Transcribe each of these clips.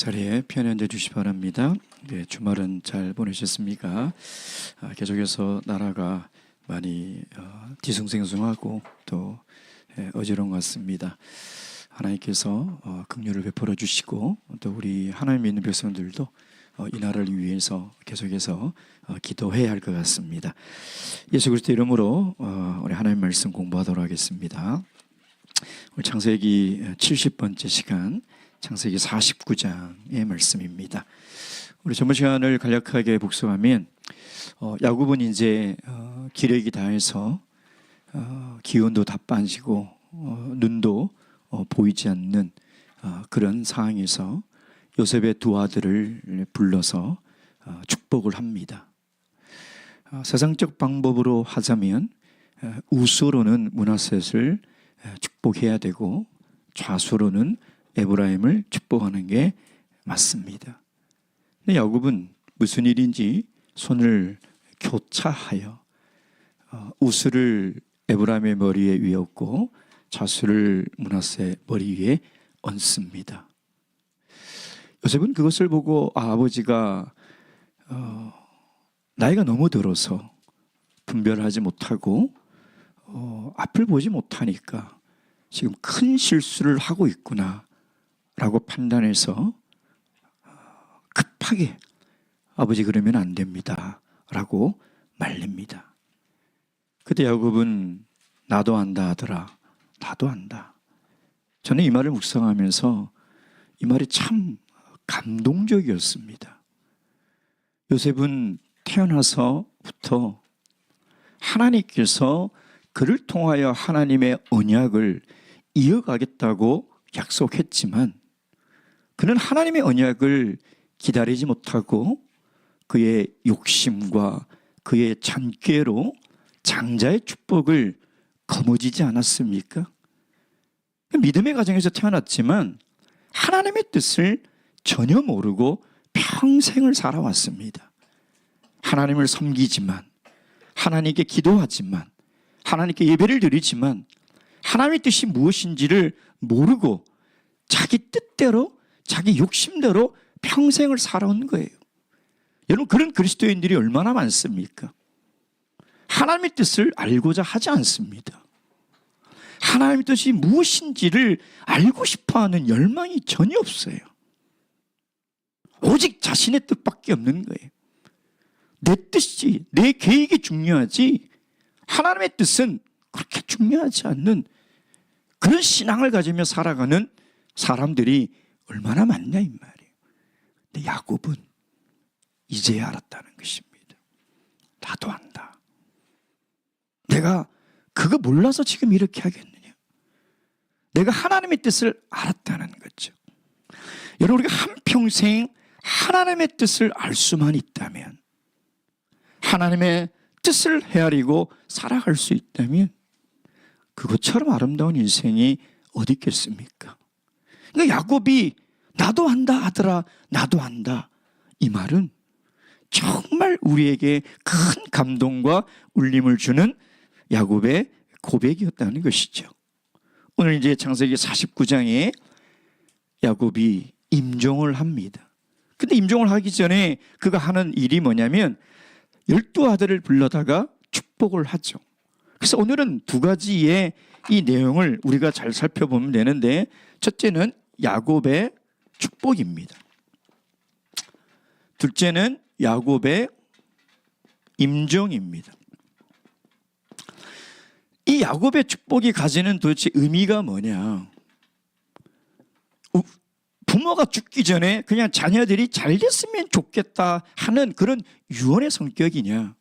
자리에 편히 앉아 주시기 바랍니다. 네, 주말은 잘 보내셨습니까? 계속해서 나라가 많이 뒤숭생숭하고 또 어지러운 것 같습니다. 하나님께서 긍휼을 베풀어 주시고 또 우리 하나님 믿는 백성들도 이 나라를 위해서 계속해서 기도해야 할 것 같습니다. 예수 그리스도 이름으로 우리 하나님 말씀 공부하도록 하겠습니다. 오늘 창세기 70번째 시간, 창세기 49장의 말씀입니다. 우리 전번 시간을 간략하게 복습하면 야곱은 이제 기력이 다해서 기운도 다 빠지고 눈도 보이지 않는 그런 상황에서 요셉의 두 아들을 불러서 축복을 합니다. 세상적 방법으로 하자면 우수로는 므낫셋을 축복해야 되고 좌수로는 에브라임을 축복하는 게 맞습니다. 근데 야곱은 무슨 일인지 손을 교차하여 우수를 에브라임의 머리에 위었고 좌수를 므낫세 머리 위에 얹습니다. 요셉은 그것을 보고 아버지가 나이가 너무 들어서 분별하지 못하고 앞을 보지 못하니까 지금 큰 실수를 하고 있구나 라고 판단해서 급하게 아버지 그러면 안 됩니다 라고 말립니다. 그때 야곱은 나도 안다 하더라. 나도 안다. 저는 이 말을 묵상하면서 이 말이 참 감동적이었습니다. 요셉은 태어나서부터 하나님께서 그를 통하여 하나님의 언약을 이어가겠다고 약속했지만 그는 하나님의 언약을 기다리지 못하고 그의 욕심과 그의 잔꾀로 장자의 축복을 거머쥐지 않았습니까? 믿음의 가정에서 태어났지만 하나님의 뜻을 전혀 모르고 평생을 살아왔습니다. 하나님을 섬기지만, 하나님께 기도하지만, 하나님께 예배를 드리지만 하나님의 뜻이 무엇인지를 모르고 자기 뜻대로, 자기 욕심대로 평생을 살아온 거예요. 여러분, 그런 그리스도인들이 얼마나 많습니까? 하나님의 뜻을 알고자 하지 않습니다. 하나님의 뜻이 무엇인지를 알고 싶어하는 열망이 전혀 없어요. 오직 자신의 뜻밖에 없는 거예요. 내 뜻이, 내 계획이 중요하지 하나님의 뜻은 그렇게 중요하지 않는 그런 신앙을 가지며 살아가는 사람들이 얼마나 많냐 이 말이에요. 근데 야곱은 이제야 알았다는 것입니다. 나도 안다. 내가 그거 몰라서 지금 이렇게 하겠느냐. 내가 하나님의 뜻을 알았다는 거죠. 여러분, 우리가 한평생 하나님의 뜻을 알 수만 있다면, 하나님의 뜻을 헤아리고 살아갈 수 있다면 그것처럼 아름다운 인생이 어디 있겠습니까? 그러니까 야곱이 나도 안다 하더라, 나도 안다, 이 말은 정말 우리에게 큰 감동과 울림을 주는 야곱의 고백이었다는 것이죠. 오늘 이제 창세기 49장에 야곱이 임종을 합니다. 근데 임종을 하기 전에 그가 하는 일이 뭐냐면 12아들을 불러다가 축복을 하죠. 그래서 오늘은 두 가지의 이 내용을 우리가 잘 살펴보면 되는데, 첫째는 야곱의 축복입니다. 둘째는 야곱의 임종입니다. 이 야곱의 축복이 가지는 도대체 의미가 뭐냐? 부모가 죽기 전에 그냥 자녀들이 잘 됐으면 좋겠다 하는 그런 유언의 성격이냐?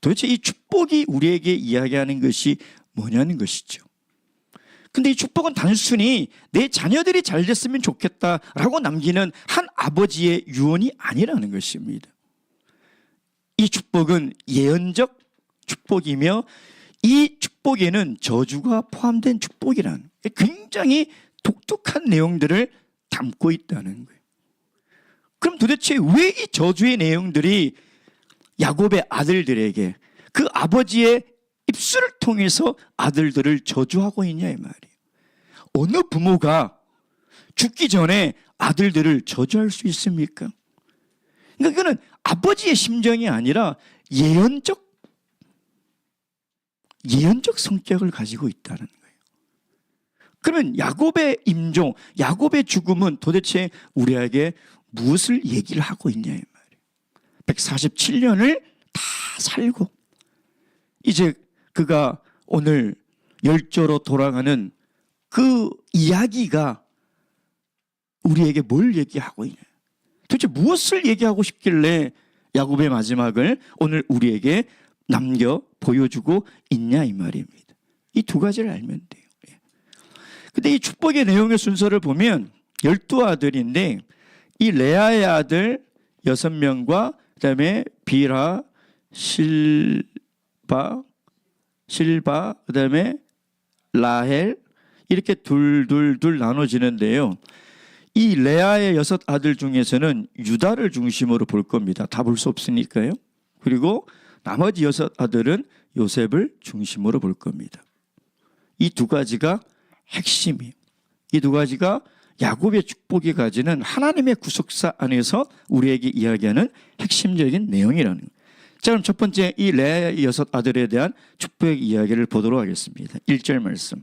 도대체 이 축복이 우리에게 이야기하는 것이 뭐냐는 것이죠. 근데 이 축복은 단순히 내 자녀들이 잘 됐으면 좋겠다라고 남기는 한 아버지의 유언이 아니라는 것입니다. 이 축복은 예언적 축복이며 이 축복에는 저주가 포함된 축복이라는 굉장히 독특한 내용들을 담고 있다는 거예요. 그럼 도대체 왜 이 저주의 내용들이 야곱의 아들들에게 그 아버지의 입술을 통해서 아들들을 저주하고 있냐 이 말이에요. 어느 부모가 죽기 전에 아들들을 저주할 수 있습니까? 그러니까 그거는 아버지의 심정이 아니라 예언적 성격을 가지고 있다는 거예요. 그러면 야곱의 임종, 야곱의 죽음은 도대체 우리에게 무엇을 얘기를 하고 있냐 이 말이에요. 147년을 다 살고 이제 그가 오늘 열조로 돌아가는 그 이야기가 우리에게 뭘 얘기하고 있냐, 도대체 무엇을 얘기하고 싶길래 야곱의 마지막을 오늘 우리에게 남겨 보여주고 있냐 이 말입니다. 이 두 가지를 알면 돼요. 근데 이 축복의 내용의 순서를 보면 12아들인데 이 레아의 아들 6명과 그다음에 빌하, 실바, 그다음에 라헬 이렇게 둘 나눠지는데요. 이 레아의 6아들 중에서는 유다를 중심으로 볼 겁니다. 다 볼 수 없으니까요. 그리고 나머지 6아들은 요셉을 중심으로 볼 겁니다. 이 두 가지가 핵심이에요. 이 두 가지가 야곱의 축복이 가지는 하나님의 구속사 안에서 우리에게 이야기하는 핵심적인 내용이라는 거예요. 자, 그럼 첫 번째 이 레아의 6아들에 대한 축복의 이야기를 보도록 하겠습니다. 1절 말씀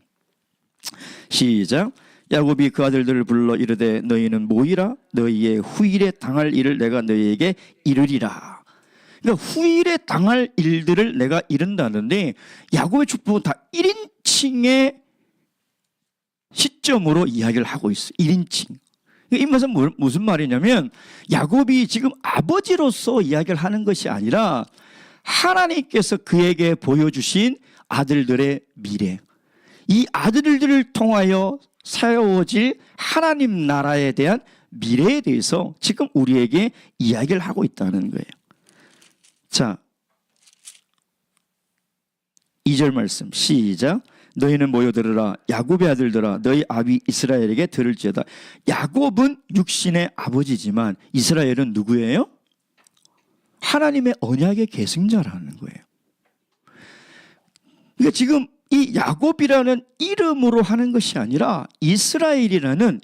시작. 야곱이 그 아들들을 불러 이르되 너희는 모이라. 너희의 후일에 당할 일을 내가 너희에게 이르리라. 그러니까 후일에 당할 일들을 내가 이른다는데 야곱의 축복은 다 1인칭의 시점으로 이야기를 하고 있어요. 1인칭. 이 말은 무슨 말이냐면 야곱이 지금 아버지로서 이야기를 하는 것이 아니라 하나님께서 그에게 보여주신 아들들의 미래, 이 아들들을 통하여 세워질 하나님 나라에 대한 미래에 대해서 지금 우리에게 이야기를 하고 있다는 거예요. 자, 2절 말씀 시작. 너희는 모여 들으라. 야곱의 아들들아 너희 아비 이스라엘에게 들을지어다. 야곱은 육신의 아버지지만 이스라엘은 누구예요? 하나님의 언약의 계승자라는 거예요. 그러니까 지금 이 야곱이라는 이름으로 하는 것이 아니라 이스라엘은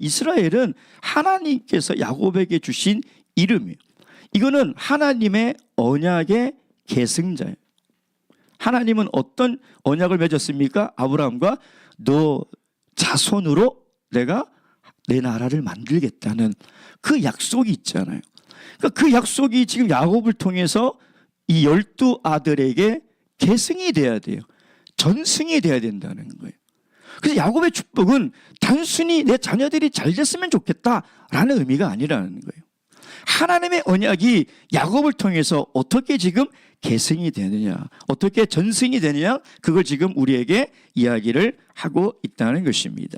하나님께서 야곱에게 주신 이름이에요. 이거는 하나님의 언약의 계승자예요. 하나님은 어떤 언약을 맺었습니까? 아브라함과 너 자손으로 내가 내 나라를 만들겠다는 그 약속이 있잖아요. 그러니까 그 약속이 지금 야곱을 통해서 이 12아들에게 계승이 돼야 돼요. 전승이 돼야 된다는 거예요. 그래서 야곱의 축복은 단순히 내 자녀들이 잘 됐으면 좋겠다라는 의미가 아니라는 거예요. 하나님의 언약이 야곱을 통해서 어떻게 지금 계승이 되느냐, 어떻게 전승이 되느냐, 그걸 지금 우리에게 이야기를 하고 있다는 것입니다.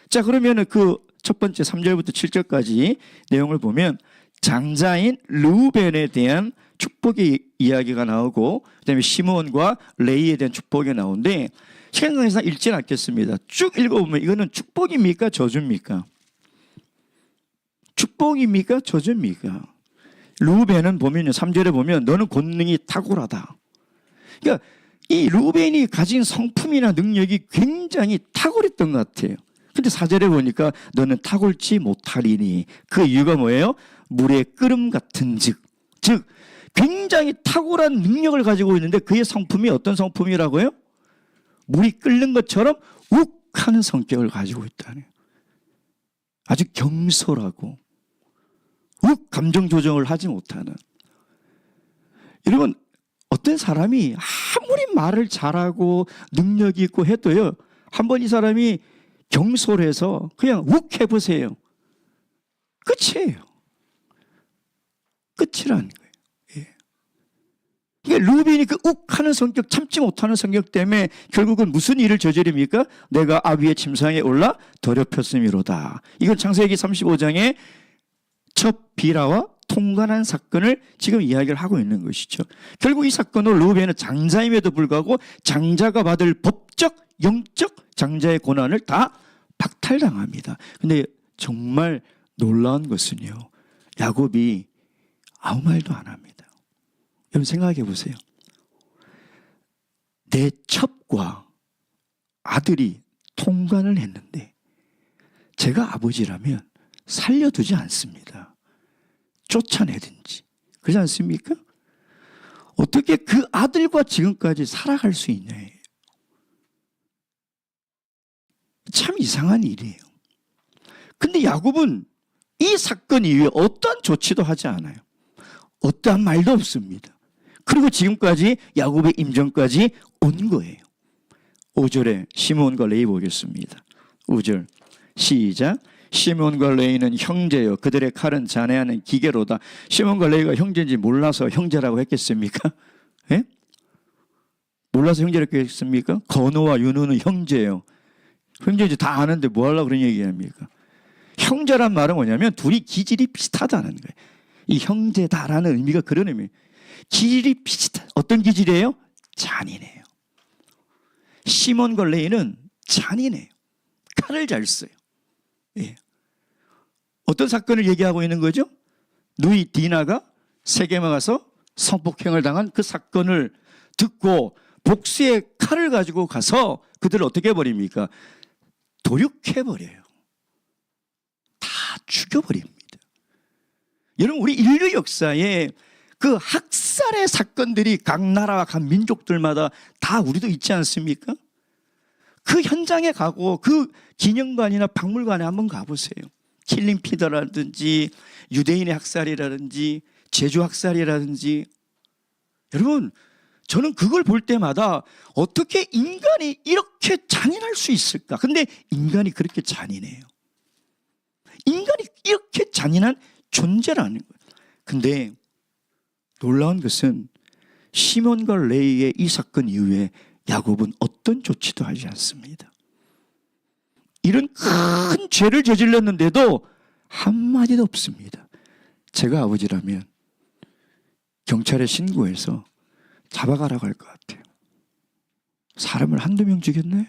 자, 그러면 그 첫 번째 3절부터 7절까지 내용을 보면 장자인 르우벤에 대한 축복의 이야기가 나오고 그다음에 시므온과 레이에 대한 축복이 나오는데 시간 관계상 읽지는 않겠습니다. 쭉 읽어보면 이거는 축복입니까? 저주입니까? 축복입니까? 저주입니까? 르우벤은 보면요, 3절에 보면 너는 권능이 탁월하다. 그러니까 이 르우벤이 가진 성품이나 능력이 굉장히 탁월했던 것 같아요. 근데 4절에 보니까 너는 탁월치 못하리니 그 이유가 뭐예요? 물의 끓음 같은 즉 굉장히 탁월한 능력을 가지고 있는데 그의 성품이 어떤 성품이라고요? 물이 끓는 것처럼 욱하는 성격을 가지고 있다는, 아주 경솔하고 감정 조정을 하지 못하는. 여러분, 어떤 사람이 아무리 말을 잘하고 능력이 있고 해도요, 한번 이 사람이 경솔해서 그냥 욱 해보세요. 끝이에요. 끝이라는 거예요. 예. 그러니까 루벤이 그 욱하는 성격, 참지 못하는 성격 때문에 결국은 무슨 일을 저지릅니까? 내가 아비의 침상에 올라 더럽혔음이로다. 이건 창세기 35장에 첫 비라와 통관한 사건을 지금 이야기를 하고 있는 것이죠. 결국 이 사건으로 르우벤은 장자임에도 불구하고 장자가 받을 법적, 영적 장자의 고난을 다 박탈당합니다. 근데 정말 놀라운 것은요, 야곱이 아무 말도 안 합니다. 여러분 생각해 보세요. 내 첩과 아들이 통관을 했는데 제가 아버지라면 살려두지 않습니다. 쫓아내든지. 그렇지 않습니까? 어떻게 그 아들과 지금까지 살아갈 수 있냐. 참 이상한 일이에요. 근데 야곱은 이 사건 이후에 어떠한 조치도 하지 않아요. 어떠한 말도 없습니다. 그리고 지금까지 야곱의 임종까지 온 거예요. 5절에 시몬과 레위 보겠습니다. 5절 시작. 시몬과 레위는 형제요 그들의 칼은 잔해하는 기계로다. 시몬과 레위가 형제인지 몰라서 형제라고 했겠습니까? 예? 몰라서 형제라고 했겠습니까? 건우와 윤우는 형제예요. 형제인지 다 아는데 뭐 하려고 그런 얘기합니까? 형제란 말은 뭐냐면 둘이 기질이 비슷하다는 거예요. 이 형제다라는 의미가 그런 의미예요. 기질이 비슷한 어떤 기질이에요? 잔인해요. 시몬과 레위는 잔인해요. 칼을 잘 써요. 예. 어떤 사건을 얘기하고 있는 거죠? 누이 디나가 세겜에 가서 성폭행을 당한 그 사건을 듣고 복수의 칼을 가지고 가서 그들을 어떻게 해버립니까? 도륙해버려요. 다 죽여버립니다. 여러분 우리 인류 역사에 그 학살의 사건들이 각 나라와 각 민족들마다 다 우리도 있지 않습니까? 그 현장에 가고 그 기념관이나 박물관에 한번 가보세요. 킬링피더라든지 유대인의 학살이라든지 제주 학살이라든지. 여러분 저는 그걸 볼 때마다 어떻게 인간이 이렇게 잔인할 수 있을까? 근데 인간이 그렇게 잔인해요. 인간이 이렇게 잔인한 존재라는 거예요. 근데 놀라운 것은 시몬과 레위의 이 사건 이후에 야곱은 어떤 조치도 하지 않습니다. 이런 큰 죄를 저질렀는데도 한마디도 없습니다. 제가 아버지라면 경찰에 신고해서 잡아가라고 할 것 같아요. 사람을 한두 명 죽였나요?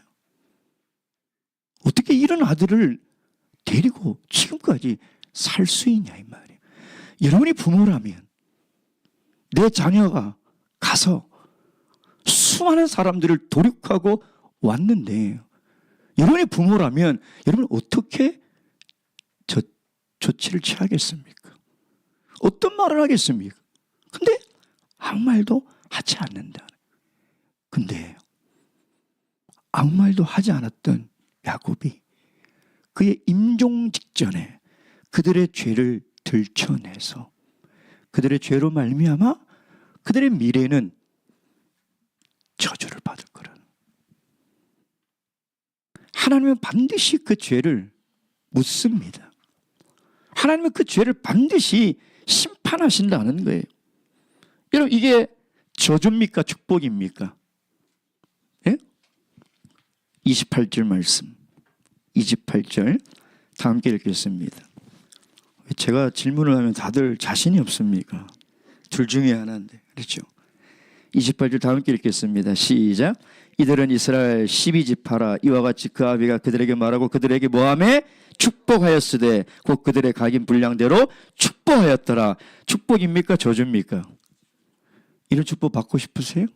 어떻게 이런 아들을 데리고 지금까지 살 수 있냐 이 말이에요. 여러분이 부모라면 내 자녀가 가서 수많은 사람들을 도륙하고 왔는데 여러분이 부모라면 여러분 어떻게 조치를 취하겠습니까? 어떤 말을 하겠습니까? 근데 아무 말도 하지 않는다. 근데 아무 말도 하지 않았던 야곱이 그의 임종 직전에 그들의 죄를 들춰내서 그들의 죄로 말미암아 그들의 미래는 저주를 받을 거라는. 하나님은 반드시 그 죄를 묻습니다. 하나님은 그 죄를 반드시 심판하신다는 거예요. 여러분 이게 저주입니까? 축복입니까? 예? 28절 말씀 28절 다 함께 읽겠습니다. 제가 질문을 하면 다들 자신이 없습니까? 둘 중에 하나인데 그렇죠? 28절 다 함께 읽겠습니다. 시작. 이들은 이스라엘 12지파라. 이와 같이 그 아비가 그들에게 말하고 그들에게 모함에 축복하였으되 곧 그들의 각인 분량대로 축복하였더라. 축복입니까? 저주입니까? 이런 축복 받고 싶으세요?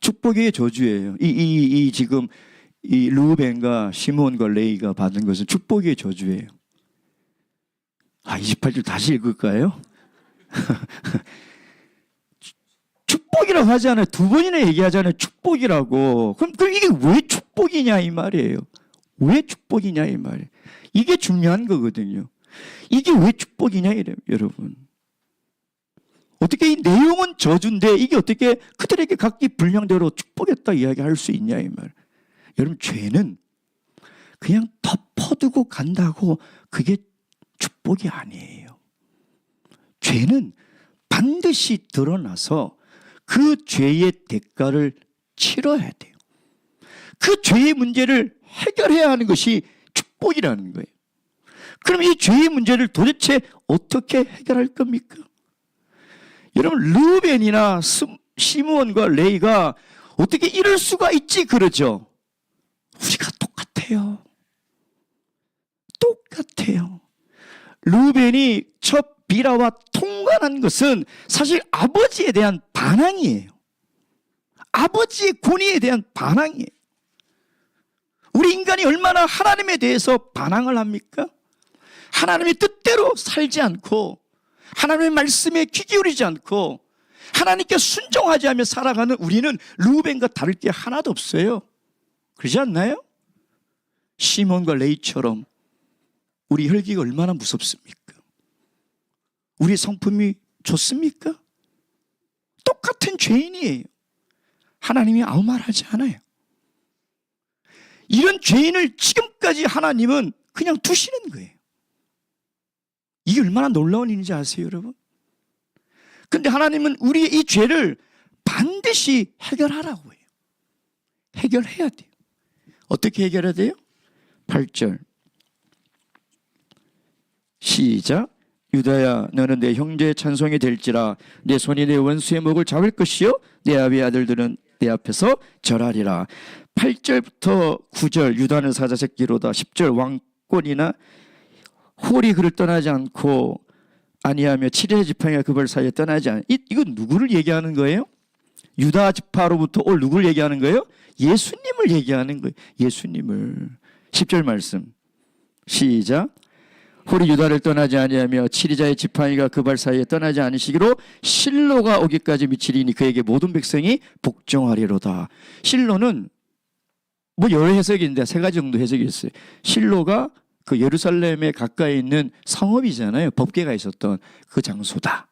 축복이 저주예요. 지금 이 르우벤과 시몬과 레위가 받은 것은 축복의 저주예요. 28절 다시 읽을까요? 축복이라고 하지 않아요. 두 번이나 얘기하잖아요. 축복이라고. 그럼 이게 왜 축복이냐 이 말이에요. 왜 축복이냐 이 말이에요. 이게 중요한 거거든요. 이게 왜 축복이냐 이래요, 여러분. 어떻게 이 내용은 저주인데 이게 어떻게 그들에게 각기 분량대로 축복했다 이야기할 수 있냐 이 말. 여러분 죄는 그냥 덮어두고 간다고 그게 축복이 아니에요. 죄는 반드시 드러나서 그 죄의 대가를 치러야 돼요. 그 죄의 문제를 해결해야 하는 것이 축복이라는 거예요. 그럼 이 죄의 문제를 도대체 어떻게 해결할 겁니까? 여러분 르우벤이나 시므온과 레위가 어떻게 이럴 수가 있지 그러죠. 우리가 똑같아요. 똑같아요. 르우벤이 첫 비라와 통관한 것은 사실 아버지에 대한 반항이에요. 아버지의 권위에 대한 반항이에요. 우리 인간이 얼마나 하나님에 대해서 반항을 합니까? 하나님의 뜻대로 살지 않고 하나님의 말씀에 귀 기울이지 않고 하나님께 순종하지 않으며 살아가는 우리는 르우벤과 다를 게 하나도 없어요. 그러지 않나요? 시몬과 레이처럼 우리 혈기가 얼마나 무섭습니까? 우리 성품이 좋습니까? 똑같은 죄인이에요. 하나님이 아무 말 하지 않아요. 이런 죄인을 지금까지 하나님은 그냥 두시는 거예요. 이게 얼마나 놀라운 일인지 아세요, 여러분? 근데 하나님은 우리의 이 죄를 반드시 해결하라고 해요. 해결해야 돼요. 어떻게 해결해야 돼요? 8절 시작. 유다야, 너는 내 형제의 찬송이 될지라. 내 손이 내 원수의 목을 잡을 것이요 내 아비의 아들들은 내 앞에서 절하리라. 8절부터 9절 유다는 사자 새끼로다. 10절 왕권이나 홀이 그를 떠나지 않고 아니하며 7의 지팡이가 그벌 사이에 떠나지 않. 이건 누구를 얘기하는 거예요? 유다 지파로부터 올 누구를 얘기하는 거예요? 예수님을 얘기하는 거예요. 예수님을. 10절 말씀 시작. 홀이 유다를 떠나지 아니하며 7이자의 지팡이가 그발 사이에 떠나지 않으시기로 실로가 오기까지 미치리니 그에게 모든 백성이 복종하리로다. 실로는 뭐 여러 해석이 있는데 세 가지 정도 해석이 있어요. 실로가 그 예루살렘에 가까이 있는 성읍이잖아요. 법궤가 있었던 그 장소다.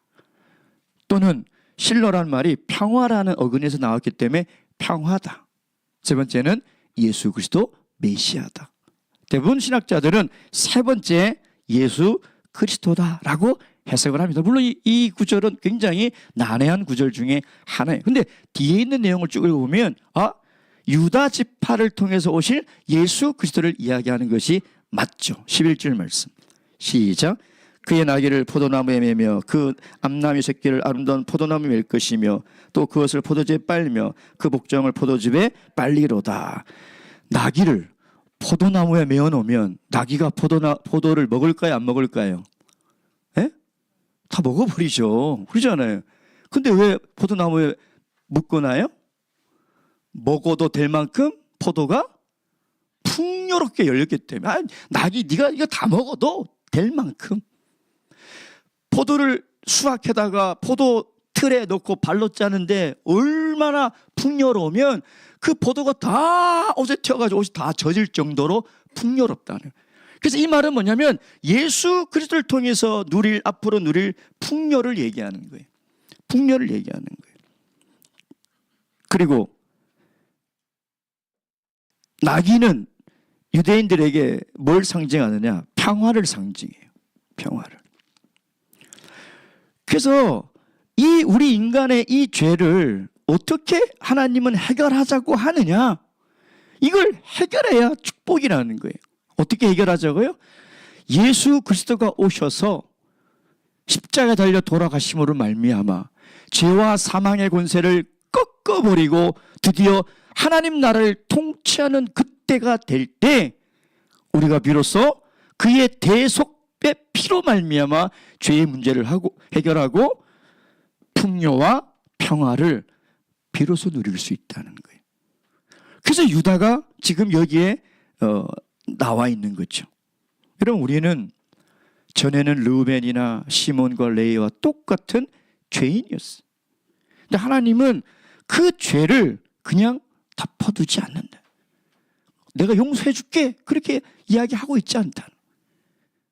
또는 실로란 말이 평화라는 어근에서 나왔기 때문에 평화다. 세 번째는 예수 그리스도 메시아다. 대부분 신학자들은 세 번째 예수 그리스도다라고 해석을 합니다. 물론 이 구절은 굉장히 난해한 구절 중에 하나예요. 근데 뒤에 있는 내용을 쭉 읽어보면 유다 지파를 통해서 오실 예수 그리스도를 이야기하는 것이 맞죠. 11절 말씀 시작. 그의 나귀를 포도나무에 매며 그 암나무 새끼를 아름다운 포도나무에 맬 것이며 또 그것을 포도주에 빨며 그 복종을 포도즙에 빨리로다. 나귀를 포도나무에 메어 놓으면 나귀가 포도를 먹을까요? 안 먹을까요? 예? 다 먹어버리죠. 그러잖아요. 근데 왜 포도나무에 묶어놔요? 먹어도 될 만큼 포도가 풍요롭게 열렸기 때문에. 나귀 네가 이거 다 먹어도 될 만큼. 포도를 수확해다가 포도 틀에 넣고 발로 짜는데 얼마나 풍요로우면 그 포도가 다 옷에 튀어가지고 옷이 다 젖을 정도로 풍요롭다는. 그래서 이 말은 뭐냐면 예수 그리스도를 통해서 앞으로 누릴 풍요를 얘기하는 거예요. 풍요를 얘기하는 거예요. 그리고 나귀는 유대인들에게 뭘 상징하느냐? 평화를 상징해요. 평화를. 그래서 우리 인간의 이 죄를 어떻게 하나님은 해결하자고 하느냐? 이걸 해결해야 축복이라는 거예요. 어떻게 해결하자고요? 예수 그리스도가 오셔서 십자가에 달려 돌아가심으로 말미암아 죄와 사망의 권세를 꺾어버리고 드디어 하나님 나라를 통치하는 그때가 될 때 우리가 비로소 그의 대속의 피로 말미암아 죄의 문제를 해결하고 풍요와 평화를 비로소 누릴 수 있다는 거예요. 그래서 유다가 지금 여기에 나와 있는 거죠. 여러분, 우리는 전에는 르우벤이나 시몬과 레위와 똑같은 죄인이었어요. 근데 하나님은 그 죄를 그냥 덮어두지 않는다. 내가 용서해 줄게 그렇게 이야기하고 있지 않다.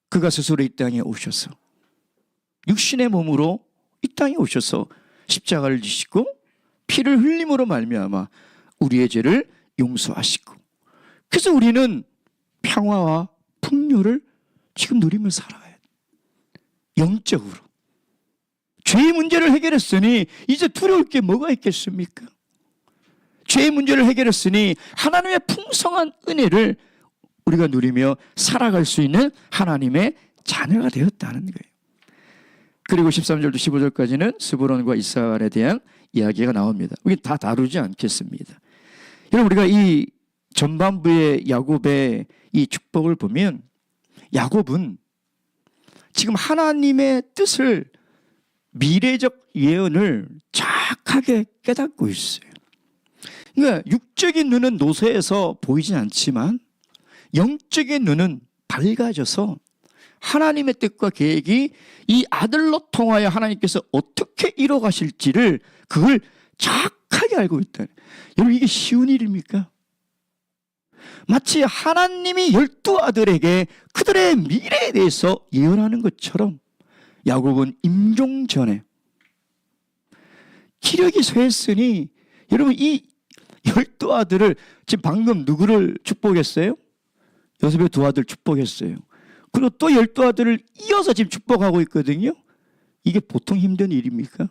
그가 스스로 이 땅에 오셔서 육신의 몸으로 이 땅에 오셔서 십자가를 지시고 피를 흘림으로 말미암아 우리의 죄를 용서하시고, 그래서 우리는 평화와 풍요를 지금 누리며 살아야 돼. 영적으로 죄의 문제를 해결했으니 이제 두려울 게 뭐가 있겠습니까? 죄의 문제를 해결했으니 하나님의 풍성한 은혜를 우리가 누리며 살아갈 수 있는 하나님의 자녀가 되었다는 거예요. 그리고 13절부터 15절까지는 스브론과 이사갈에 대한 이야기가 나옵니다. 우리 다 다루지 않겠습니다. 여러분, 우리가 이 전반부의 야곱의 이 축복을 보면 야곱은 지금 하나님의 뜻을, 미래적 예언을 정확하게 깨닫고 있어요. 그러니까 육적인 눈은 노쇠해서 보이진 않지만 영적인 눈은 밝아져서 하나님의 뜻과 계획이 이 아들로 통하여 하나님께서 어떻게 이뤄가실지를 그걸 정확하게 알고 있다. 여러분, 이게 쉬운 일입니까? 마치 하나님이 12아들에게 그들의 미래에 대해서 예언하는 것처럼 야곱은 임종 전에 기력이 쇠했으니, 여러분, 이 12아들을 지금 방금 누구를 축복했어요? 요셉의 두 아들 축복했어요. 그리고 또 12아들을 이어서 지금 축복하고 있거든요. 이게 보통 힘든 일입니까?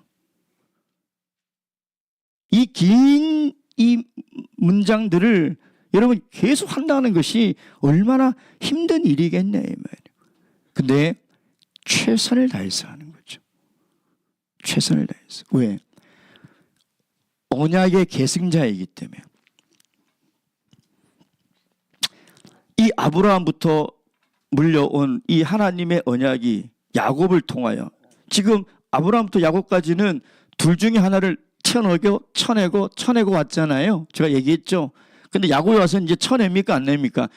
이 긴 이 문장들을 여러분 계속 한다는 것이 얼마나 힘든 일이겠냐 이 말이에요. 근데 최선을 다해서 하는 거죠. 최선을 다해서. 왜? 언약의 계승자이기 때문에. 이 아브라함부터 물려온 이 하나님의 언약이 야곱을 통하여, 지금 아브라함부터 야곱까지는 둘 중에 하나를 쳐내고 왔잖아요. 제가 얘기했죠. 근데 야곱에 와서 이제 쳐냅니까 안 냅니까?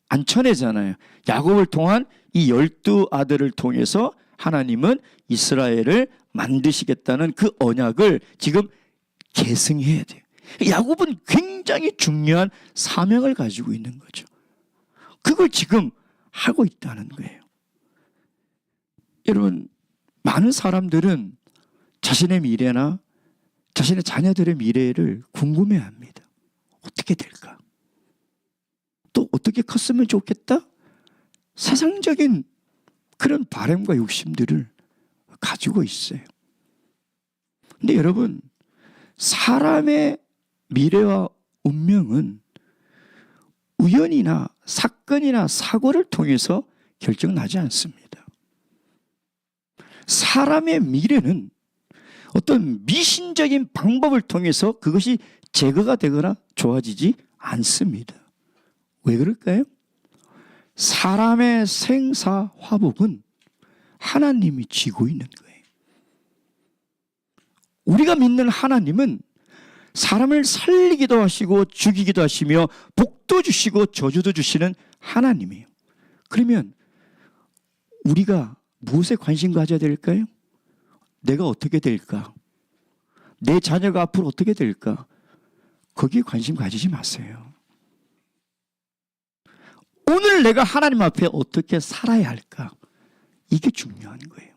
안 쳐내잖아요. 야곱을 통한 이 12아들을 통해서 하나님은 이스라엘을 만드시겠다는 그 언약을 지금 계승해야 돼요. 야곱은 굉장히 중요한 사명을 가지고 있는 거죠. 그걸 지금 하고 있다는 거예요. 여러분, 많은 사람들은 자신의 미래나 자신의 자녀들의 미래를 궁금해합니다. 어떻게 될까? 또 어떻게 컸으면 좋겠다? 세상적인 그런 바람과 욕심들을 가지고 있어요. 근데 여러분, 사람의 미래와 운명은 우연이나 사건이나 사고를 통해서 결정나지 않습니다. 사람의 미래는 어떤 미신적인 방법을 통해서 그것이 제거가 되거나 좋아지지 않습니다. 왜 그럴까요? 사람의 생사화복은 하나님이 쥐고 있는 거예요. 우리가 믿는 하나님은 사람을 살리기도 하시고 죽이기도 하시며 복도 주시고 저주도 주시는 하나님이에요. 그러면 우리가 무엇에 관심 가져야 될까요? 내가 어떻게 될까? 내 자녀가 앞으로 어떻게 될까? 거기에 관심 가지지 마세요. 오늘 내가 하나님 앞에 어떻게 살아야 할까? 이게 중요한 거예요.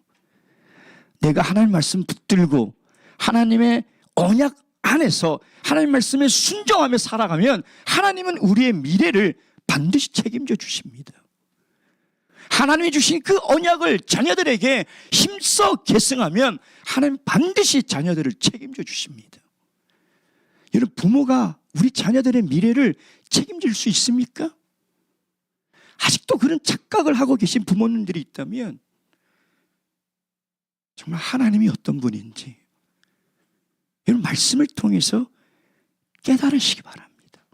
내가 하나님 말씀 붙들고 하나님의 언약 안에서 하나님 말씀에 순종하며 살아가면 하나님은 우리의 미래를 반드시 책임져 주십니다. 하나님이 주신 그 언약을 자녀들에게 힘써 계승하면 하나님 반드시 자녀들을 책임져 주십니다. 여러분, 부모가 우리 자녀들의 미래를 책임질 수 있습니까? 아직도 그런 착각을 하고 계신 부모님들이 있다면 정말 하나님이 어떤 분인지 여러분 말씀을 통해서 깨달으시기 바랍니다.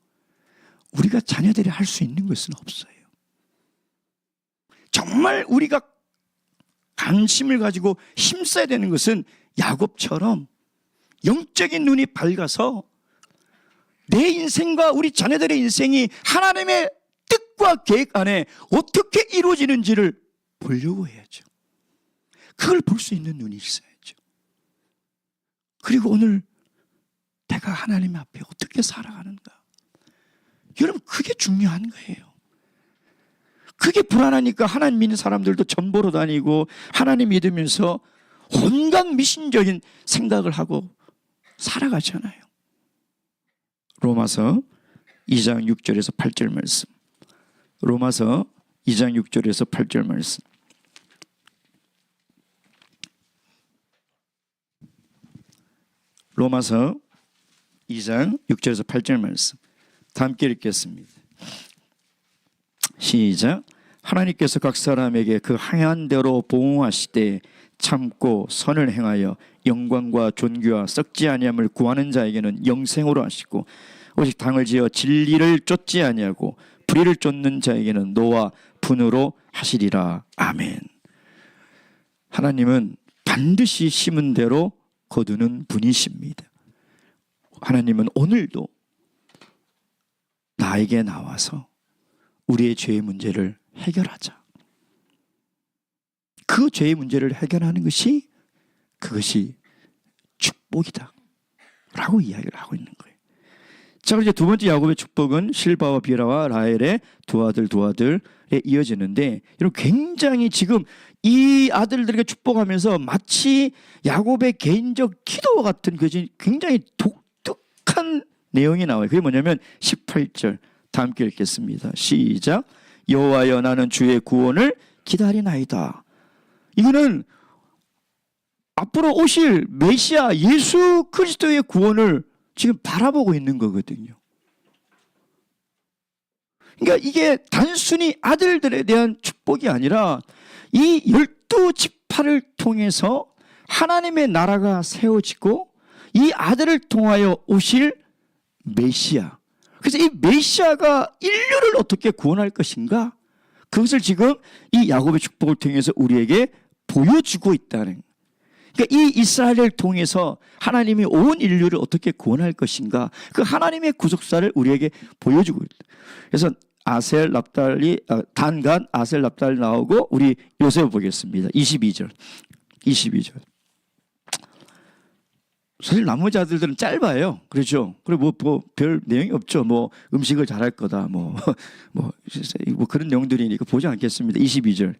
우리가 자녀들이 할 수 있는 것은 없어요. 정말 우리가 관심을 가지고 힘써야 되는 것은 야곱처럼 영적인 눈이 밝아서 내 인생과 우리 자녀들의 인생이 하나님의 뜻과 계획 안에 어떻게 이루어지는지를 보려고 해야죠. 그걸 볼 수 있는 눈이 있어야죠. 그리고 오늘 내가 하나님 앞에 어떻게 살아가는가? 여러분, 그게 중요한 거예요. 그게 불안하니까 하나님 믿는 사람들도 전보로 다니고 하나님 믿으면서 온갖 미신적인 생각을 하고 살아가잖아요. 로마서 2장 6절에서 8절 말씀. 로마서 2장 6절에서 8절 말씀. 로마서 2장 6절에서 8절 말씀. 다 함께 읽겠습니다. 시작. 하나님께서 각 사람에게 그 행한 대로 보응하시되 참고 선을 행하여 영광과 존귀와 썩지 아니함을 구하는 자에게는 영생으로 하시고 오직 당을 지어 진리를 쫓지 아니하고 불의를 쫓는 자에게는 노와 분으로 하시리라. 아멘. 하나님은 반드시 심은 대로 거두는 분이십니다. 하나님은 오늘도 나에게 나와서 우리의 죄의 문제를 해결하자. 그 죄의 문제를 해결하는 것이 그것이 축복이다 라고 이야기를 하고 있는 거예요. 자, 그럼 이제 두 번째 야곱의 축복은 실바와 비라와 라헬의 두 아들에 이어지는데, 여러분 굉장히 지금 이 아들들에게 축복하면서 마치 야곱의 개인적 기도와 같은 굉장히 독특한 내용이 나와요. 그게 뭐냐면 18절 다 함께 읽겠습니다. 시작. 여호와여 나는 주의 구원을 기다리나이다. 이거는 앞으로 오실 메시아 예수 그리스도의 구원을 지금 바라보고 있는 거거든요. 그러니까 이게 단순히 아들들에 대한 축복이 아니라 이 12지파를 통해서 하나님의 나라가 세워지고 이 아들을 통하여 오실 메시아. 그래서 이 메시아가 인류를 어떻게 구원할 것인가? 그것을 지금 이 야곱의 축복을 통해서 우리에게 보여주고 있다는. 그러니까 이 이스라엘을 통해서 하나님이 온 인류를 어떻게 구원할 것인가? 그 하나님의 구속사를 우리에게 보여주고 있다. 그래서 아셀, 납달리, 단간, 아셀, 납달리 나오고 우리 요셉 보겠습니다. 22절. 사실 나머지 아들들은 짧아요. 그렇죠? 그리고 뭐 별 내용이 없죠. 뭐 음식을 잘할 거다. 뭐 그런 내용들이니까 보지 않겠습니다. 22절.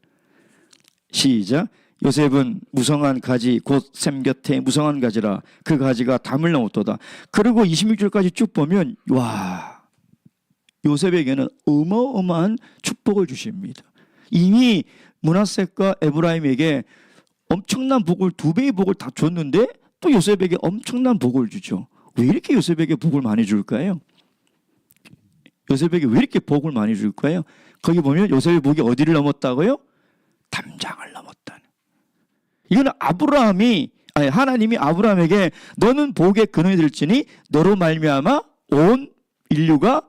시작. 요셉은 무성한 가지 곧 샘 곁에 무성한 가지라 그 가지가 담을 넘었도다. 그리고 26절까지 쭉 보면 와, 요셉에게는 어마어마한 축복을 주십니다. 이미 므낫세과 에브라임에게 엄청난 복을, 2배의 복을 다 줬는데 또 요셉에게 엄청난 복을 주죠. 왜 이렇게 요셉에게 복을 많이 줄까요? 요셉에게 왜 이렇게 복을 많이 줄까요? 거기 보면 요셉의 복이 어디를 넘었다고요? 담장을 넘었다는. 이거는 하나님이 아브라함에게 너는 복의 근원이 될지니 너로 말미암아 온 인류가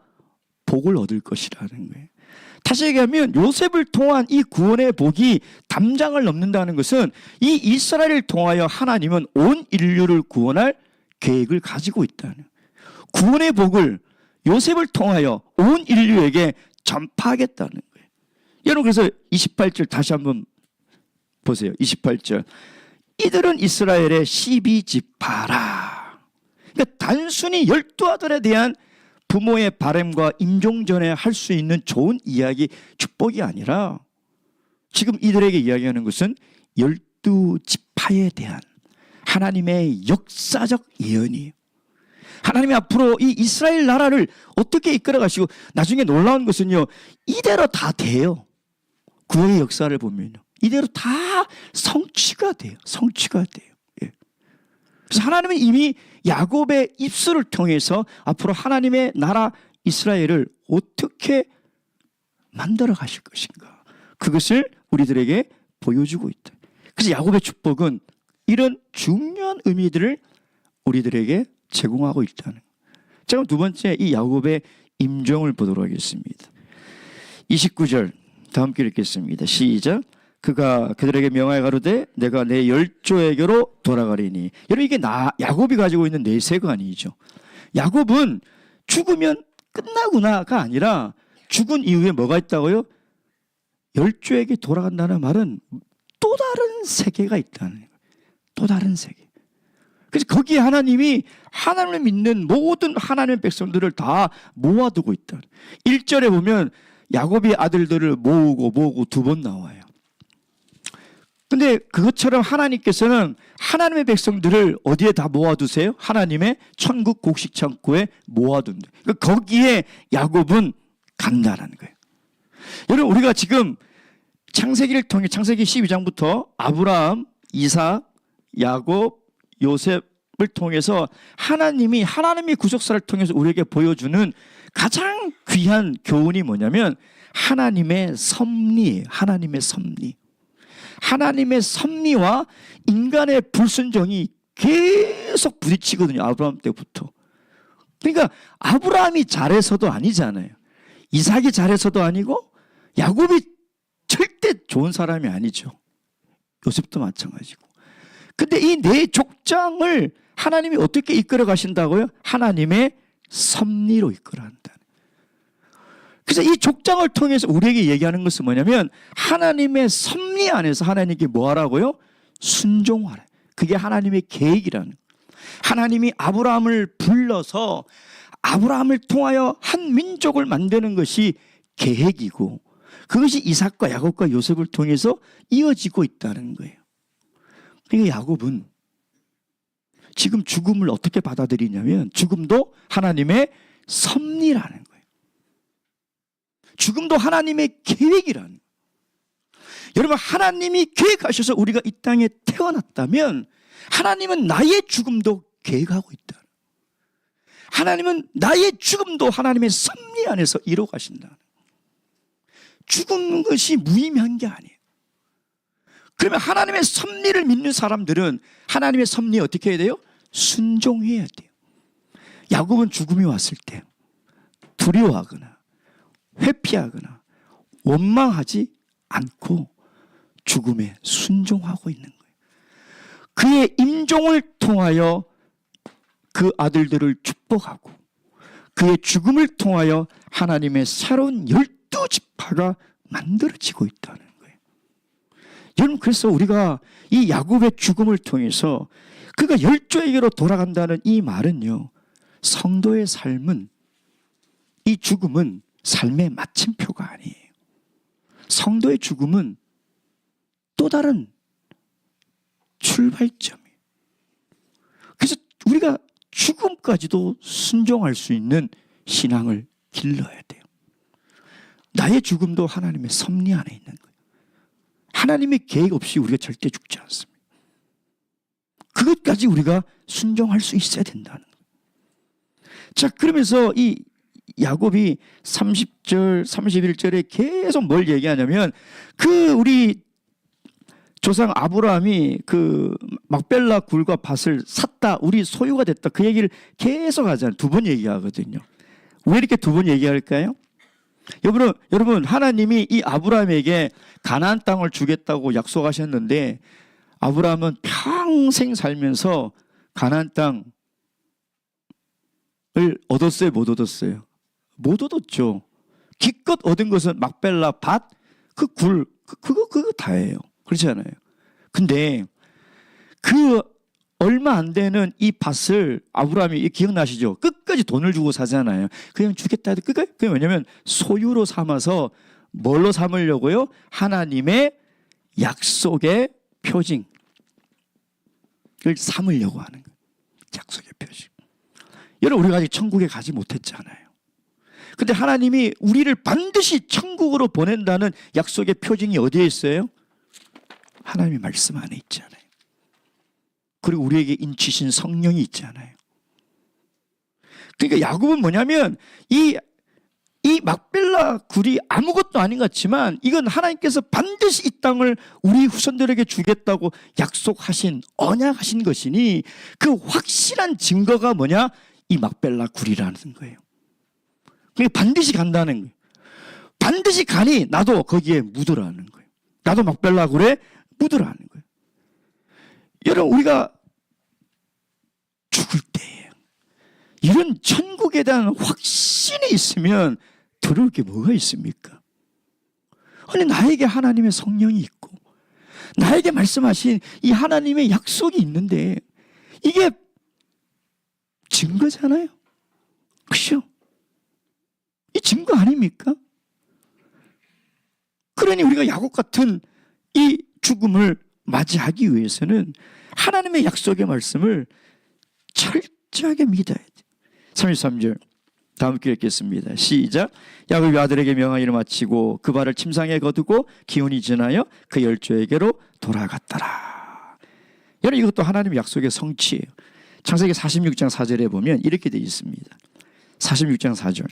복을 얻을 것이라는 거예요. 다시 얘기하면 요셉을 통한 이 구원의 복이 담장을 넘는다는 것은 이 이스라엘을 통하여 하나님은 온 인류를 구원할 계획을 가지고 있다는 거예요. 구원의 복을 요셉을 통하여 온 인류에게 전파하겠다는 거예요. 여러분 그래서 28절 다시 한번 보세요. 28절. 이들은 이스라엘의 12지파라. 그러니까 단순히 12아들에 대한 부모의 바람과 임종전에 할 수 있는 좋은 이야기, 축복이 아니라 지금 이들에게 이야기하는 것은 12지파에 대한 하나님의 역사적 예언이에요. 하나님이 앞으로 이 이스라엘 나라를 어떻게 이끌어 가시고, 나중에 놀라운 것은요, 이대로 다 돼요. 구원의 역사를 보면요, 이대로 다 성취가 돼요. 예. 그래서 하나님은 이미 야곱의 입술을 통해서 앞으로 하나님의 나라 이스라엘을 어떻게 만들어 가실 것인가, 그것을 우리들에게 보여주고 있다. 그래서 야곱의 축복은 이런 중요한 의미들을 우리들에게 제공하고 있다는. 자, 그럼 두 번째 이 야곱의 임종을 보도록 하겠습니다. 29절 다 함께 읽겠습니다. 시작. 그가 그들에게 명하여 가로되 내가 내 열조에게로 돌아가리니. 여러분 이게 야곱이 가지고 있는 내세관이죠. 야곱은 죽으면 끝나구나가 아니라 죽은 이후에 뭐가 있다고요? 열조에게 돌아간다는 말은 또 다른 세계가 있다는 거예요. 또 다른 세계. 그래서 거기에 하나님이 하나님을 믿는 모든 하나님의 백성들을 다 모아두고 있다. 1절에 보면 야곱이 아들들을 모으고 두 번 나와요. 근데 그것처럼 하나님께서는 하나님의 백성들을 어디에 다 모아두세요? 하나님의 천국 곡식 창고에 모아둔다. 그러니까 거기에 야곱은 간다라는 거예요. 여러분 우리가 지금 창세기를 통해 창세기 12장부터 아브라함, 이삭, 야곱, 요셉을 통해서 하나님이 하나님의 구속사를 통해서 우리에게 보여주는 가장 귀한 교훈이 뭐냐면 하나님의 섭리예요. 하나님의 섭리. 하나님의 섭리와 인간의 불순종이 계속 부딪히거든요. 아브라함 때부터. 그러니까 아브라함이 잘해서도 아니잖아요. 이삭이 잘해서도 아니고 야곱이 절대 좋은 사람이 아니죠. 요셉도 마찬가지고. 근데 이 네 족장을 하나님이 어떻게 이끌어 가신다고요? 하나님의 섭리로 이끌어 간다. 그래서 이 족장을 통해서 우리에게 얘기하는 것은 뭐냐면 하나님의 섭리 안에서 하나님께 뭐 하라고요? 순종하라. 그게 하나님의 계획이라는. 하나님이 아브라함을 불러서 아브라함을 통하여 한 민족을 만드는 것이 계획이고 그것이 이삭과 야곱과 요셉을 통해서 이어지고 있다는 거예요. 그러니까 야곱은 지금 죽음을 어떻게 받아들이냐면 죽음도 하나님의 섭리라는 거예요. 죽음도 하나님의 계획이라는 거예요. 여러분, 하나님이 계획하셔서 우리가 이 땅에 태어났다면 하나님은 나의 죽음도 계획하고 있다. 하나님은 나의 죽음도 하나님의 섭리 안에서 이루어 가신다. 죽은 것이 무의미한 게 아니에요. 그러면 하나님의 섭리를 믿는 사람들은 하나님의 섭리에 어떻게 해야 돼요? 순종해야 돼요. 야곱은 죽음이 왔을 때 두려워하거나 회피하거나 원망하지 않고 죽음에 순종하고 있는 거예요. 그의 임종을 통하여 그 아들들을 축복하고 그의 죽음을 통하여 하나님의 새로운 12지파가 만들어지고 있다는 거예요. 여러분, 그래서 우리가 이 야곱의 죽음을 통해서 그가 12에게로 돌아간다는 이 말은요, 성도의 삶은, 이 죽음은 삶의 마침표가 아니에요. 성도의 죽음은 또 다른 출발점이에요. 그래서 우리가 죽음까지도 순종할 수 있는 신앙을 길러야 돼요. 나의 죽음도 하나님의 섭리 안에 있는 거예요. 하나님의 계획 없이 우리가 절대 죽지 않습니다. 그것까지 우리가 순종할 수 있어야 된다는 거예요. 자, 그러면서 이 야곱이 30절, 31절에 계속 뭘 얘기하냐면 그 우리 조상 아브라함이 그 막벨라 굴과 밭을 샀다, 우리 소유가 됐다, 그 얘기를 계속 하잖아요. 두 번 얘기하거든요. 왜 이렇게 두 번 얘기할까요? 여러분, 하나님이 이 아브라함에게 가나안 땅을 주겠다고 약속하셨는데 아브라함은 평생 살면서 가나안 땅을 얻었어요, 못 얻었어요? 못 얻었죠. 기껏 얻은 것은 막벨라 밭, 그 굴, 그거 다예요. 그렇잖아요. 근데 그 얼마 안 되는 이 밭을 아브라함이 기억나시죠? 끝까지 돈을 주고 사잖아요. 그냥 주겠다 해도 끝까지. 그게 뭐냐면 소유로 삼아서 뭘로 삼으려고요? 하나님의 약속의 표징을 삼으려고 하는 거예요. 약속의 표징. 여러분, 우리가 아직 천국에 가지 못했잖아요. 근데 하나님이 우리를 반드시 천국으로 보낸다는 약속의 표징이 어디에 있어요? 하나님의 말씀 안에 있잖아요. 그리고 우리에게 인치신 성령이 있잖아요. 그러니까 야곱은 뭐냐면 이 막벨라 굴이 아무것도 아닌 것 같지만 이건 하나님께서 반드시 이 땅을 우리 후손들에게 주겠다고 약속하신, 언약하신 것이니 그 확실한 증거가 뭐냐? 이 막벨라 굴이라는 거예요. 그러니까 반드시 간다는 거예요. 반드시 가니 나도 거기에 묻으라는 거예요. 나도 막벨라 굴에 묻으라는 거예요. 여러분, 우리가 죽을 때 이런 천국에 대한 확신이 있으면 들을 게 뭐가 있습니까? 아니, 나에게 하나님의 성령이 있고 나에게 말씀하신 이 하나님의 약속이 있는데 이게 증거잖아요. 그렇죠? 이 증거 아닙니까? 그러니 우리가 야곱 같은 이 죽음을 맞이하기 위해서는 하나님의 약속의 말씀을 철저하게 믿어야 돼요. 33절 다음 기회 읽겠습니다. 시작. 야곱이 아들에게 명한 일을 마치고 그 발을 침상에 거두고 기운이 지나여 그 열조에게로 돌아갔더라. 여러분, 이것도 하나님의 약속의 성취예요. 창세기 46장 4절에 보면 이렇게 되어 있습니다. 46장 4절.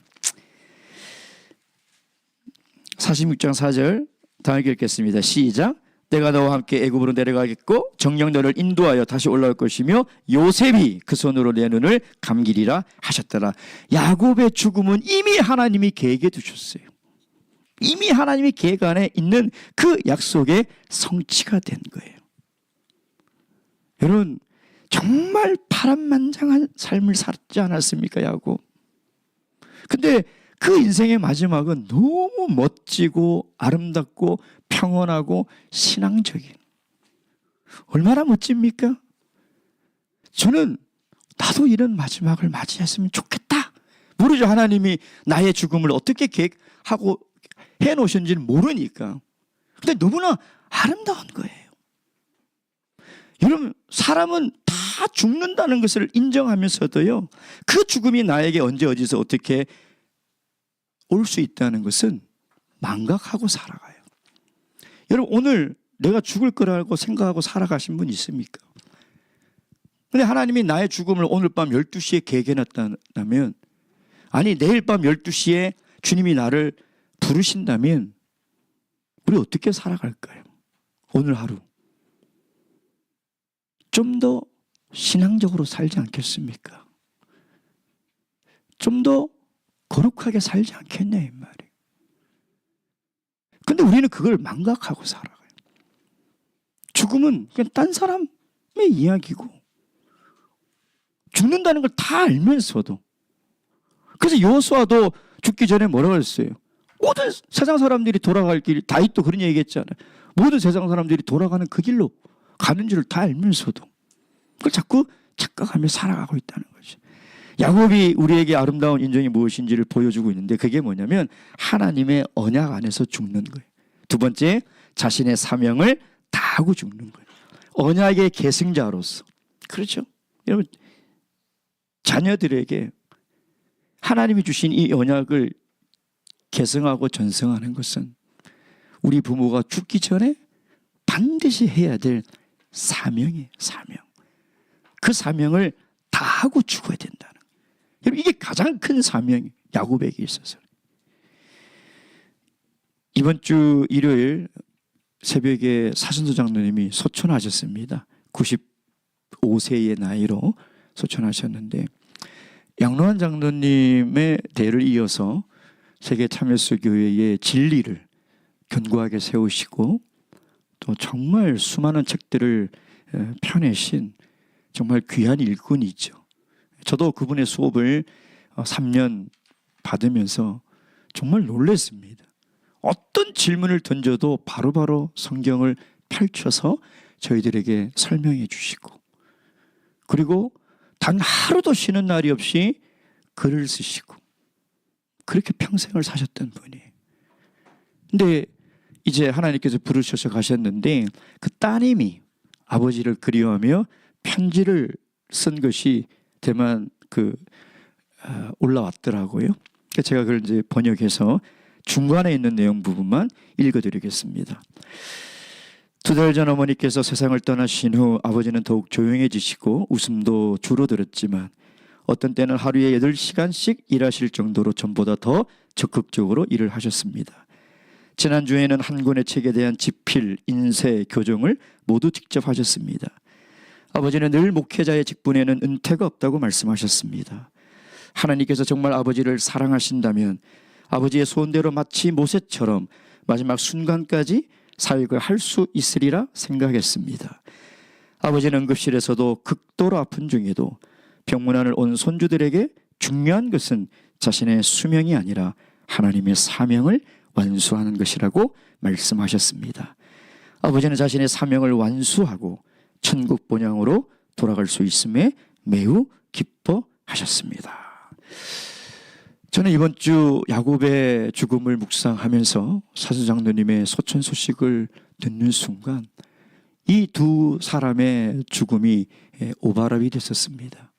46장 4절 다음 읽겠습니다. 시작. 내가 너와 함께 애굽으로 내려가겠고 정녕 너를 인도하여 다시 올라올 것이며 요셉이 그 손으로 내 눈을 감기리라 하셨더라. 야곱의 죽음은 이미 하나님이 계획해 두셨어요. 이미 하나님의 계획 안에 있는 그 약속의 성취가 된 거예요. 여러분, 정말 파란만장한 삶을 살지 않았습니까, 야곱? 근데 그 인생의 마지막은 너무 멋지고 아름답고 평온하고 신앙적인, 얼마나 멋집니까? 저는 나도 이런 마지막을 맞이했으면 좋겠다. 모르죠. 하나님이 나의 죽음을 어떻게 계획하고 해놓으셨는지는 모르니까. 근데 너무나 아름다운 거예요. 여러분, 사람은 다 죽는다는 것을 인정하면서도요, 그 죽음이 나에게 언제 어디서 어떻게 올 수 있다는 것은 망각하고 살아가요. 여러분, 오늘 내가 죽을 거라고 생각하고 살아가신 분 있습니까? 근데 하나님이 나의 죽음을 오늘 밤 12시에 계획해놨다면, 아니 내일 밤 12시에 주님이 나를 부르신다면 우리 어떻게 살아갈까요? 오늘 하루 좀 더 신앙적으로 살지 않겠습니까? 좀 더 거룩하게 살지 않겠냐 이 말이에요. 근데 우리는 그걸 망각하고 살아가요. 죽음은 그냥 딴 사람의 이야기고, 죽는다는 걸 다 알면서도. 그래서 여호수아도 죽기 전에 뭐라고 했어요? 모든 세상 사람들이 돌아갈 길, 다윗도 그런 얘기했잖아요. 모든 세상 사람들이 돌아가는 그 길로 가는 줄을 다 알면서도 그걸 자꾸 착각하며 살아가고 있다는 거죠. 야곱이 우리에게 아름다운 인정이 무엇인지를 보여주고 있는데, 그게 뭐냐면 하나님의 언약 안에서 죽는 거예요. 두 번째, 자신의 사명을 다하고 죽는 거예요. 언약의 계승자로서. 그렇죠? 여러분, 자녀들에게 하나님이 주신 이 언약을 계승하고 전승하는 것은 우리 부모가 죽기 전에 반드시 해야 될 사명이에요. 사명. 그 사명을 다하고 죽어야 된다는 거예요. 여러분, 이게 가장 큰 사명이에요. 야곱에게 있어서. 이번 주 일요일 새벽에 사순도 장로님이 소천하셨습니다. 95세의 나이로 소천하셨는데, 양로한 장로님의 대를 이어서 세계 참여수 교회의 진리를 견고하게 세우시고, 또 정말 수많은 책들을 펴내신 정말 귀한 일꾼이죠. 저도 그분의 수업을 3년 받으면서 정말 놀랐습니다. 어떤 질문을 던져도 바로바로 성경을 펼쳐서 저희들에게 설명해 주시고, 그리고 단 하루도 쉬는 날이 없이 글을 쓰시고, 그렇게 평생을 사셨던 분이에요. 근데 이제 하나님께서 부르셔서 가셨는데, 그 따님이 아버지를 그리워하며 편지를 쓴 것이 대만 올라왔더라고요. 제가 그걸 이제 번역해서 중간에 있는 내용 부분만 읽어드리겠습니다. 2달 전 어머니께서 세상을 떠나신 후 아버지는 더욱 조용해지시고 웃음도 줄어들었지만, 어떤 때는 하루에 8시간씩 일하실 정도로 전보다 더 적극적으로 일을 하셨습니다. 지난주에는 한 권의 책에 대한 집필, 인쇄, 교정을 모두 직접 하셨습니다. 아버지는 늘 목회자의 직분에는 은퇴가 없다고 말씀하셨습니다. 하나님께서 정말 아버지를 사랑하신다면 아버지의 소원대로 마치 모세처럼 마지막 순간까지 사역을 할 수 있으리라 생각했습니다. 아버지는 응급실에서도 극도로 아픈 중에도 병문안을 온 손주들에게 중요한 것은 자신의 수명이 아니라 하나님의 사명을 완수하는 것이라고 말씀하셨습니다. 아버지는 자신의 사명을 완수하고 천국 본향으로 돌아갈 수 있음에 매우 기뻐하셨습니다. 저는 이번 주 야곱의 죽음을 묵상하면서 사수장로님의 소천 소식을 듣는 순간 이 두 사람의 죽음이 오버랩이 됐었습니다.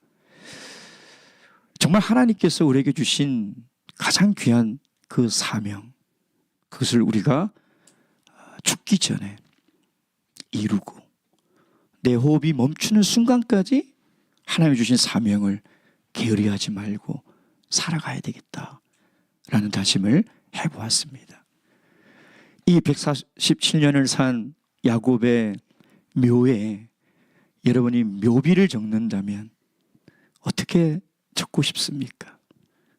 정말 하나님께서 우리에게 주신 가장 귀한 그 사명, 그것을 우리가 죽기 전에 이루고 내 호흡이 멈추는 순간까지 하나님이 주신 사명을 게으리하지 말고 살아가야 되겠다라는 다짐을 해보았습니다. 이 147년을 산 야곱의 묘에 여러분이 묘비를 적는다면 어떻게 적고 싶습니까?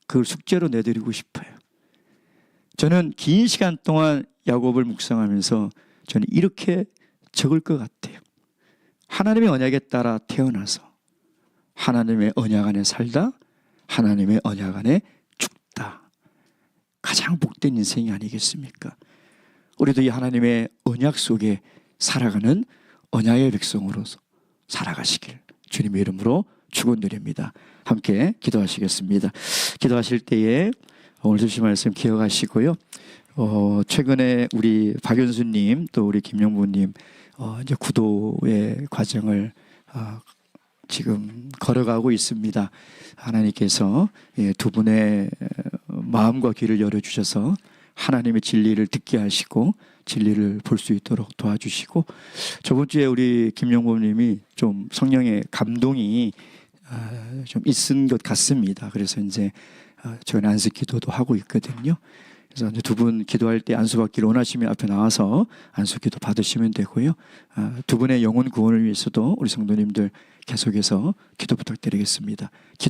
그걸 숙제로 내드리고 싶어요. 저는 긴 시간 동안 야곱을 묵상하면서 저는 이렇게 적을 것 같아요. 하나님의 언약에 따라 태어나서 하나님의 언약 안에 살다 하나님의 언약 안에 죽다. 가장 복된 인생이 아니겠습니까? 우리도 이 하나님의 언약 속에 살아가는 언약의 백성으로서 살아가시길 주님의 이름으로 축원드립니다. 함께 기도하시겠습니다. 기도하실 때에 오늘 주신 말씀 기억하시고요. 최근에 우리 박연수님 또 우리 김영부님 이제 구도의 과정을 지금 걸어가고 있습니다. 하나님께서 두 분의 마음과 귀를 열어주셔서 하나님의 진리를 듣게 하시고 진리를 볼 수 있도록 도와주시고, 저번 주에 우리 김영범님이 좀 성령의 감동이 좀 있은 것 같습니다. 그래서 이제 저는 안수 기도도 하고 있거든요. 그래서 두 분 기도할 때 안수 받기를 원하시면 앞에 나와서 안수 기도 받으시면 되고요. 두 분의 영혼 구원을 위해서도 우리 성도님들 계속해서 기도 부탁드리겠습니다. 기도